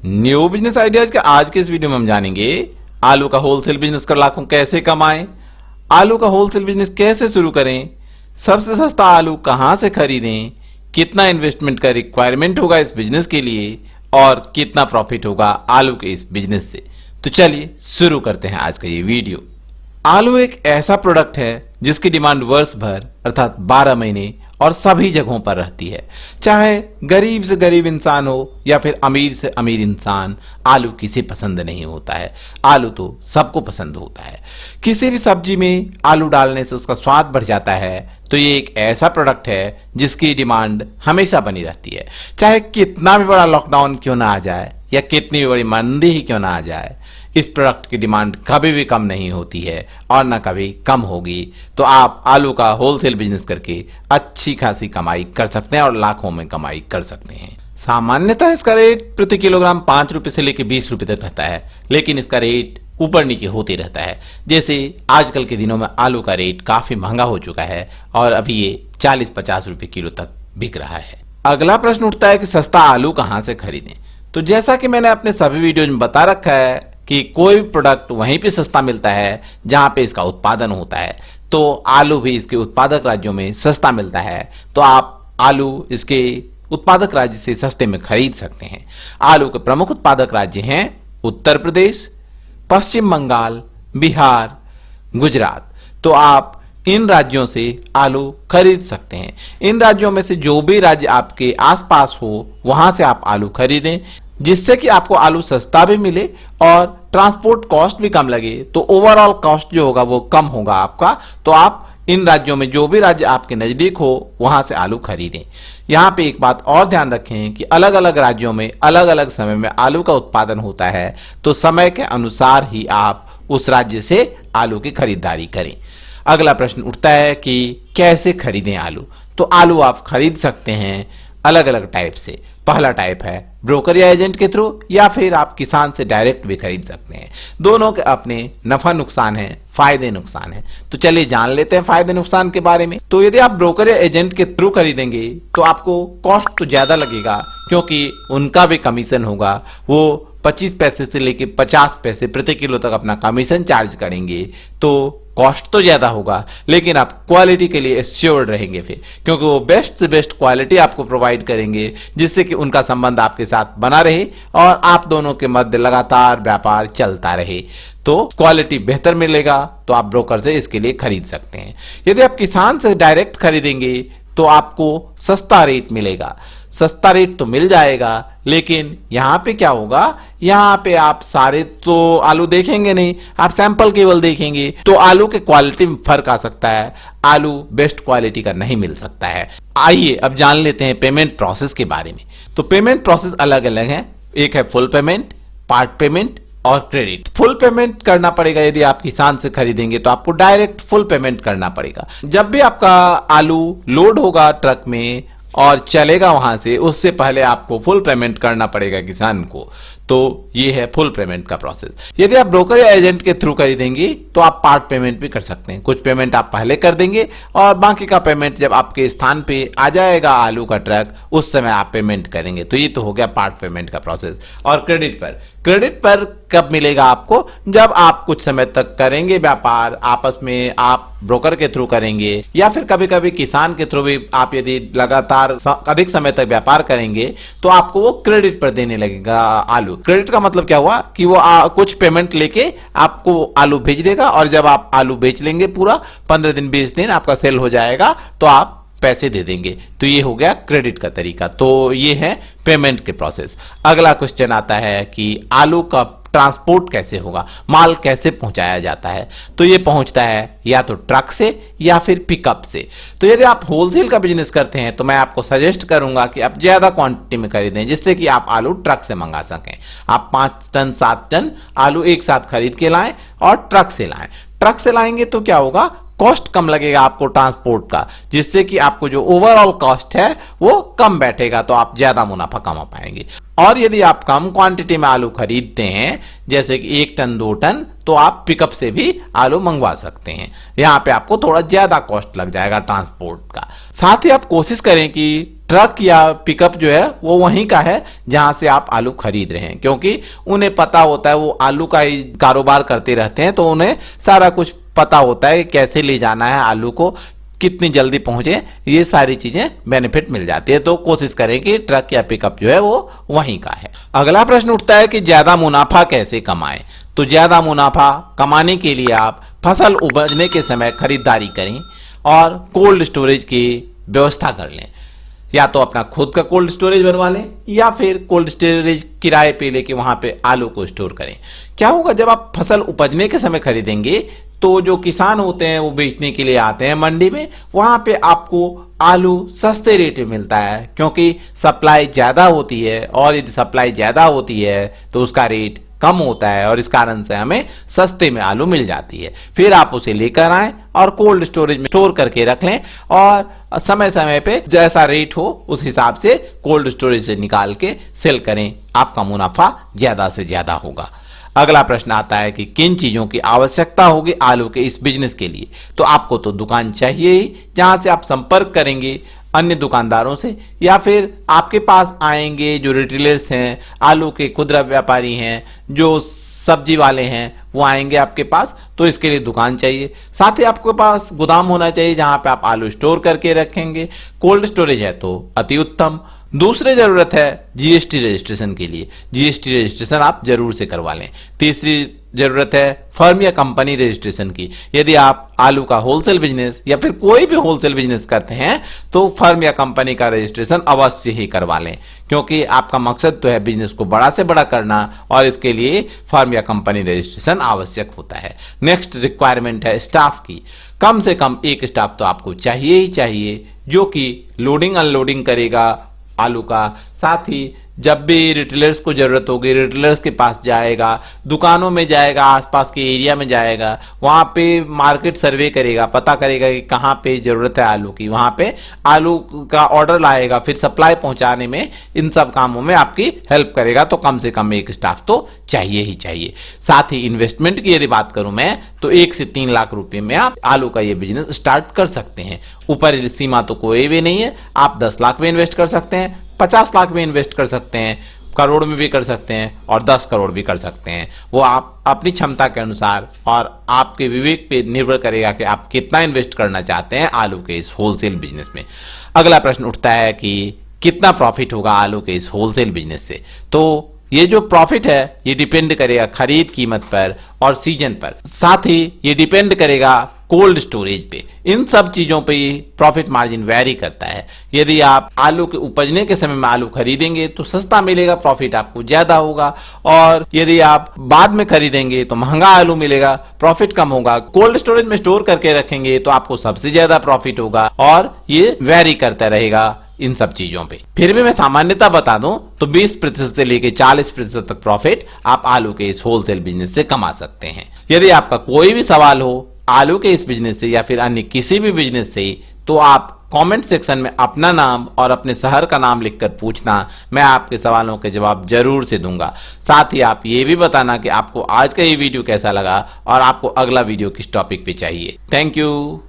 New business ideas के आज के इस वीडियो में हम जानेंगे आलू का होलसेल बिजनेस कर लाखों कैसे कमाएं, आलू का होलसेल बिजनेस कैसे शुरू करें, सबसे सस्ता आलू कहां से खरीदें, कितना इन्वेस्टमेंट का रिक्वायरमेंट होगा इस बिजनेस के लिए और कितना प्रॉफिट होगा आलू के इस बिजनेस से। तो चलिए शुरू करते हैं आज का ये वीडियो। आलू एक ऐसा प्रोडक्ट है जिसकी डिमांड वर्ष भर अर्थात 12 महीने और सभी जगहों पर रहती है। चाहे गरीब से गरीब इंसान हो या फिर अमीर से अमीर इंसान, आलू किसे पसंद नहीं होता है। आलू तो सबको पसंद होता है। किसी भी सब्जी में आलू डालने से उसका स्वाद बढ़ जाता है। तो ये एक ऐसा प्रोडक्ट है जिसकी डिमांड हमेशा बनी रहती है। चाहे कितना भी बड़ा लॉकडाउन क्यों ना आ जाए या कितनी भी बड़ी मंदी ही क्यों ना आ जाए, इस प्रोडक्ट की डिमांड कभी भी कम नहीं होती है और ना कभी कम होगी। तो आप आलू का होलसेल बिजनेस करके अच्छी खासी कमाई कर सकते हैं और लाखों में कमाई कर सकते हैं। सामान्यतः इसका रेट प्रति किलोग्राम 5 रुपए से लेकर 20 रुपए तक रहता है, लेकिन इसका रेट ऊपर नीचे होते रहता है। जैसे आजकल के दिनों में आलू का रेट काफी महंगा हो चुका है और अभी ये 40-50 रुपए किलो तक बिक रहा है। अगला प्रश्न उठता है कि सस्ता आलू कहां से खरीदें। तो जैसा कि मैंने अपने सभी वीडियो में बता रखा है कि कोई भी प्रोडक्ट वहीं पे सस्ता मिलता है जहां पे इसका उत्पादन होता है, तो आलू भी इसके उत्पादक राज्यों में सस्ता मिलता है। तो आप आलू इसके उत्पादक राज्य से सस्ते में खरीद सकते हैं। आलू के प्रमुख उत्पादक राज्य हैं उत्तर प्रदेश, पश्चिम बंगाल, बिहार, गुजरात। तो आप इन राज्यों से आलू खरीद सकते हैं। इन राज्यों में से जो भी राज्य आपके आसपास हो वहां से आप आलू खरीदें, जिससे कि आपको आलू सस्ता भी मिले और ट्रांसपोर्ट कॉस्ट भी कम लगे। तो ओवरऑल कॉस्ट जो होगा वो कम होगा आपका। तो आप इन राज्यों में जो भी राज्य आपके नजदीक हो वहां से आलू खरीदें। यहां पे एक बात और ध्यान रखें कि अलग अलग राज्यों में अलग अलग समय में आलू का उत्पादन होता है, तो समय के अनुसार ही आप उस राज्य से आलू की खरीदारी करें। अगला प्रश्न उठता है कि कैसे खरीदें आलू। तो आलू आप खरीद सकते हैं अलग अलग टाइप से। पहला टाइप है ब्रोकर या एजेंट के थ्रू, या फिर आप किसान से डायरेक्ट भी खरीद सकते हैं। दोनों के अपने नफा नुकसान है, फायदे नुकसान है। तो चलिए जान लेते हैं फायदे नुकसान के बारे में। तो यदि आप ब्रोकर या एजेंट के थ्रू खरीदेंगे तो आपको कॉस्ट तो ज्यादा लगेगा, क्योंकि उनका भी कमीशन होगा। वो 25 पैसे से लेकर 50 पैसे प्रति किलो तक अपना कमीशन चार्ज करेंगे। तो कॉस्ट तो ज्यादा होगा, लेकिन आप क्वालिटी के लिए एश्योर्ड रहेंगे फिर, क्योंकि वो बेस्ट से बेस्ट क्वालिटी आपको प्रोवाइड करेंगे, जिससे कि उनका संबंध आपके साथ बना रहे और आप दोनों के मध्य लगातार व्यापार चलता रहे। तो क्वालिटी बेहतर मिलेगा, तो आप ब्रोकर से इसके लिए खरीद सकते हैं। यदि आप किसान से डायरेक्ट खरीदेंगे तो आपको सस्ता रेट मिलेगा। सस्ता रेट तो मिल जाएगा, लेकिन यहां पे क्या होगा, यहां पे आप सारे तो आलू देखेंगे नहीं, आप सैंपल केवल देखेंगे। तो आलू के क्वालिटी में फर्क आ सकता है, आलू बेस्ट क्वालिटी का नहीं मिल सकता है। आइए अब जान लेते हैं पेमेंट प्रोसेस के बारे में। तो पेमेंट प्रोसेस अलग अलग है। एक है फुल पेमेंट, पार्ट पेमेंट और क्रेडिट। फुल पेमेंट करना पड़ेगा यदि आप किसान से खरीदेंगे, तो आपको डायरेक्ट फुल पेमेंट करना पड़ेगा। जब भी आपका आलू लोड होगा ट्रक में और चलेगा वहां से, उससे पहले आपको फुल पेमेंट करना पड़ेगा किसान को। तो ये है फुल पेमेंट का प्रोसेस। यदि आप ब्रोकर या एजेंट के थ्रू खरीदेंगे तो आप पार्ट पेमेंट भी कर सकते हैं। कुछ पेमेंट आप पहले कर देंगे और बाकी का पेमेंट जब आपके स्थान पे आ जाएगा आलू का ट्रक, उस समय आप पेमेंट करेंगे। तो ये तो हो गया पार्ट पेमेंट का प्रोसेस। और क्रेडिट पर कब मिलेगा आपको, जब आप कुछ समय तक करेंगे व्यापार आपस में, आप ब्रोकर के थ्रू करेंगे या फिर कभी कभी किसान के थ्रू भी आप यदि लगातार अधिक समय तक व्यापार करेंगे तो आपको वो क्रेडिट पर देने लगेगा आलू। क्रेडिट का मतलब क्या हुआ कि वो कुछ पेमेंट लेके आपको आलू भेज देगा, और जब आप आलू बेच लेंगे पूरा 15 दिन 20 दिन आपका सेल हो जाएगा तो आप पैसे दे देंगे। तो ये हो गया क्रेडिट का तरीका। तो ये है पेमेंट के प्रोसेस। अगला क्वेश्चन आता है कि आलू का ट्रांसपोर्ट कैसे होगा, माल कैसे पहुंचाया जाता है। तो ये पहुंचता है या तो ट्रक से या फिर पिकअप से। तो यदि आप होलसेल का बिजनेस करते हैं तो मैं आपको सजेस्ट करूंगा कि आप ज्यादा क्वांटिटी में खरीदें, जिससे कि आप आलू ट्रक से मंगा सकें। आप 5 टन 7 टन आलू एक साथ खरीद के लाएं और ट्रक से लाएं। ट्रक से लाएंगे तो क्या होगा, कॉस्ट कम लगेगा आपको ट्रांसपोर्ट का, जिससे कि आपको जो ओवरऑल कॉस्ट है वो कम बैठेगा, तो आप ज्यादा मुनाफा कमा पाएंगे। और यदि आप कम क्वांटिटी में आलू खरीदते हैं, जैसे कि 1 टन 2 टन, तो आप पिकअप से भी आलू मंगवा सकते हैं। यहां पे आपको थोड़ा ज्यादा कॉस्ट लग जाएगा ट्रांसपोर्ट का। साथ ही आप कोशिश करें कि ट्रक या पिकअप जो है वो वहीं का है जहां से आप आलू खरीद रहे हैं, क्योंकि उन्हें पता होता है, वो आलू का ही कारोबार करते रहते हैं, तो उन्हें सारा कुछ पता होता है कि कैसे ले जाना है आलू को, कितनी जल्दी पहुंचे, ये सारी चीजें बेनिफिट मिल जाती है। तो कोशिश करें कि ट्रक या पिकअप जो है वो वहीं का है। अगला प्रश्न उठता है कि ज्यादा मुनाफा कैसे कमाएं। तो ज्यादा मुनाफा कमाने के लिए आप फसल उपजने के समय खरीदारी करें और कोल्ड स्टोरेज की व्यवस्था कर लें। या तो अपना खुद का कोल्ड स्टोरेज बनवा लें या फिर कोल्ड स्टोरेज किराए पे लेके वहां पे आलू को स्टोर करें। क्या होगा, जब आप फसल उपजने के समय खरीदेंगे तो जो किसान होते हैं वो बेचने के लिए आते हैं मंडी में, वहां पे आपको आलू सस्ते रेट में मिलता है, क्योंकि सप्लाई ज्यादा होती है, और यदि सप्लाई ज्यादा होती है तो उसका रेट कम होता है, और इस कारण से हमें सस्ते में आलू मिल जाती है। फिर आप उसे लेकर आएं और कोल्ड स्टोरेज में स्टोर करके रख लें, और समय समय पे जैसा रेट हो उस हिसाब से कोल्ड स्टोरेज से निकाल के सेल करें, आपका मुनाफा ज्यादा से ज्यादा होगा। अगला प्रश्न आता है कि किन चीजों की आवश्यकता होगी आलू के इस बिजनेस के लिए। तो आपको तो दुकान चाहिए ही, जहां से आप संपर्क करेंगे अन्य दुकानदारों से, या फिर आपके पास आएंगे जो रिटेलर्स हैं, आलू के खुदरा व्यापारी हैं, जो सब्जी वाले हैं, वो आएंगे आपके पास, तो इसके लिए दुकान चाहिए। साथ ही आपके पास गोदाम होना चाहिए जहां पे आप आलू स्टोर करके रखेंगे। कोल्ड स्टोरेज है तो अति उत्तम। दूसरी जरूरत है जीएसटी रजिस्ट्रेशन के लिए, जीएसटी रजिस्ट्रेशन आप जरूर से करवा लें। तीसरी जरूरत है फर्म या कंपनी रजिस्ट्रेशन की। यदि आप आलू का होलसेल बिजनेस या फिर कोई भी होलसेल बिजनेस करते हैं तो फर्म या कंपनी का रजिस्ट्रेशन अवश्य ही करवा लें, क्योंकि आपका मकसद तो है बिजनेस को बड़ा से बड़ा करना, और इसके लिए फर्म या कंपनी रजिस्ट्रेशन आवश्यक होता है। नेक्स्ट रिक्वायरमेंट है स्टाफ की। कम से कम एक स्टाफ तो आपको चाहिए ही चाहिए, जो कि लोडिंग अनलोडिंग करेगा आलू का। साथ ही जब भी रिटेलर्स को जरूरत होगी रिटेलर्स के पास जाएगा, दुकानों में जाएगा, आसपास के एरिया में जाएगा, वहां पे मार्केट सर्वे करेगा, पता करेगा कि कहां पे जरूरत है आलू की, वहां पे आलू का ऑर्डर लाएगा, फिर सप्लाई पहुंचाने में, इन सब कामों में आपकी हेल्प करेगा। तो कम से कम एक स्टाफ तो चाहिए ही चाहिए। साथ ही इन्वेस्टमेंट की यदि बात करूं मैं, तो 1 से 3 लाख रुपए में आप आलू का ये बिजनेस स्टार्ट कर सकते हैं। ऊपर सीमा तो कोई भी नहीं है, आप 10 लाख में इन्वेस्ट कर सकते हैं, 50 लाख में इन्वेस्ट कर सकते हैं, करोड़ में भी कर सकते हैं, और 10 करोड़ भी कर सकते हैं। वो आप अपनी क्षमता के अनुसार और आपके विवेक पे निर्भर करेगा कि आप कितना इन्वेस्ट करना चाहते हैं आलू के इस होलसेल बिजनेस में। अगला प्रश्न उठता है कि कितना प्रॉफिट होगा आलू के इस होलसेल बिजनेस से। तो ये जो प्रॉफिट है ये डिपेंड करेगा खरीद कीमत पर और सीजन पर, साथ ही ये डिपेंड करेगा कोल्ड स्टोरेज पे। इन सब चीजों पे प्रॉफिट मार्जिन वैरी करता है। यदि आप आलू के उपजने के समय में आलू खरीदेंगे तो सस्ता मिलेगा, प्रॉफिट आपको ज्यादा होगा, और यदि आप बाद में खरीदेंगे तो महंगा आलू मिलेगा, प्रॉफिट कम होगा। कोल्ड स्टोरेज में स्टोर करके रखेंगे तो आपको सबसे ज्यादा प्रॉफिट होगा, और ये वैरी करता रहेगा इन सब चीजों पे। फिर भी मैं सामान्यता बता दूं तो 20% से लेकर 40% तक प्रॉफिट आप आलू के इस होलसेल बिजनेस से कमा सकते हैं। यदि आपका कोई भी सवाल हो आलू के इस बिजनेस से या फिर अन्य किसी भी बिजनेस से, तो आप कमेंट सेक्शन में अपना नाम और अपने शहर का नाम लिखकर पूछना, मैं आपके सवालों के जवाब जरूर से दूंगा। साथ ही आप ये भी बताना कि आपको आज का ये वीडियो कैसा लगा और आपको अगला वीडियो किस टॉपिक पे चाहिए। Thank you.